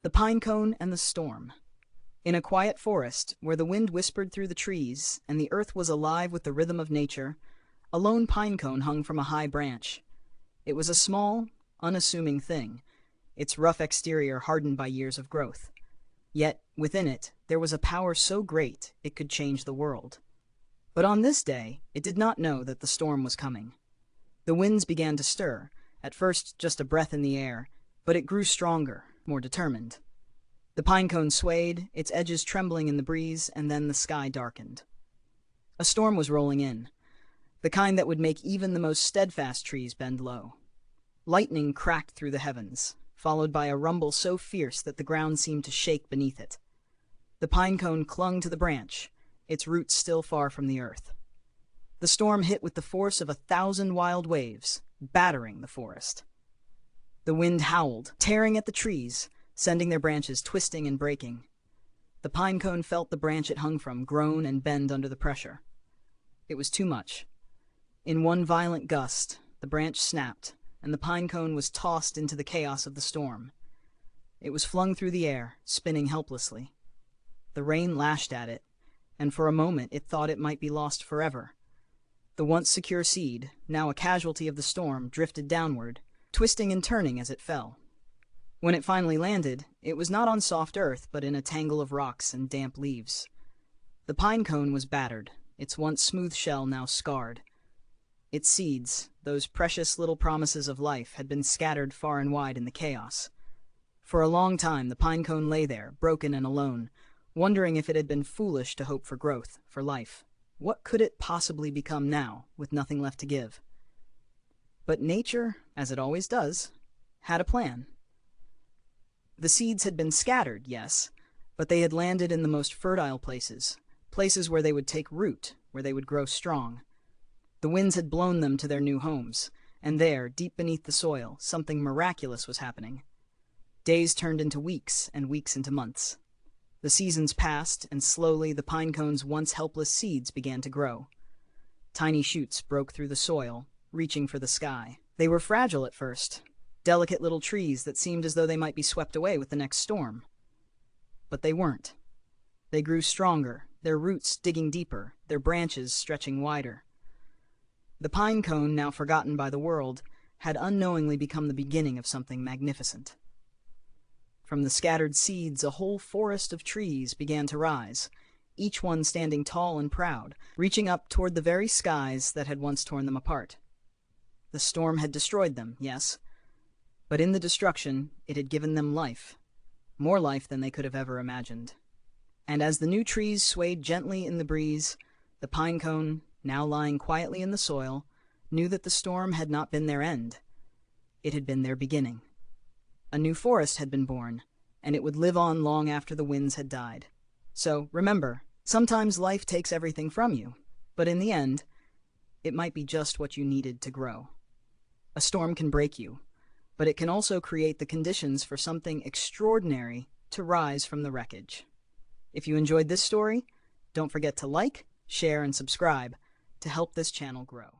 The Pinecone and the Storm. In a quiet forest, where the wind whispered through the trees and the earth was alive with the rhythm of nature, a lone pinecone hung from a high branch. It was a small, unassuming thing, its rough exterior hardened by years of growth. Yet, within it, there was a power so great it could change the world. But on this day, it did not know that the storm was coming. The winds began to stir, at first just a breath in the air, but it grew stronger, more determined. The pinecone swayed, its edges trembling in the breeze, and then the sky darkened. A storm was rolling in, the kind that would make even the most steadfast trees bend low. Lightning cracked through the heavens, followed by a rumble so fierce that the ground seemed to shake beneath it. The pinecone clung to the branch, its roots still far from the earth. The storm hit with the force of 1,000 wild waves, battering the forest. The wind howled, tearing at the trees, sending their branches twisting and breaking. The pinecone felt the branch it hung from groan and bend under the pressure. It was too much. In one violent gust, the branch snapped, and the pinecone was tossed into the chaos of the storm. It was flung through the air, spinning helplessly. The rain lashed at it, and for a moment it thought it might be lost forever. The once secure seed, now a casualty of the storm, drifted downward, twisting and turning as it fell. When it finally landed, it was not on soft earth, but in a tangle of rocks and damp leaves. The pinecone was battered, its once smooth shell now scarred. Its seeds, those precious little promises of life, had been scattered far and wide in the chaos. For a long time the pinecone lay there, broken and alone, wondering if it had been foolish to hope for growth, for life. What could it possibly become now, with nothing left to give? But nature, as it always does, had a plan. The seeds had been scattered, yes, but they had landed in the most fertile places, places where they would take root, where they would grow strong. The winds had blown them to their new homes, and there, deep beneath the soil, something miraculous was happening. Days turned into weeks, and weeks into months. The seasons passed, and slowly the pinecone's once helpless seeds began to grow. Tiny shoots broke through the soil, reaching for the sky. They were fragile at first, delicate little trees that seemed as though they might be swept away with the next storm. But they weren't. They grew stronger, their roots digging deeper, their branches stretching wider. The pinecone, now forgotten by the world, had unknowingly become the beginning of something magnificent. From the scattered seeds, a whole forest of trees began to rise, each one standing tall and proud, reaching up toward the very skies that had once torn them apart. The storm had destroyed them, yes, but in the destruction, it had given them life, more life than they could have ever imagined. And as the new trees swayed gently in the breeze, the pinecone, now lying quietly in the soil, knew that the storm had not been their end. It had been their beginning. A new forest had been born, and it would live on long after the winds had died. So, remember, sometimes life takes everything from you, but in the end, it might be just what you needed to grow. A storm can break you, but it can also create the conditions for something extraordinary to rise from the wreckage. If you enjoyed this story, don't forget to like, share, and subscribe to help this channel grow.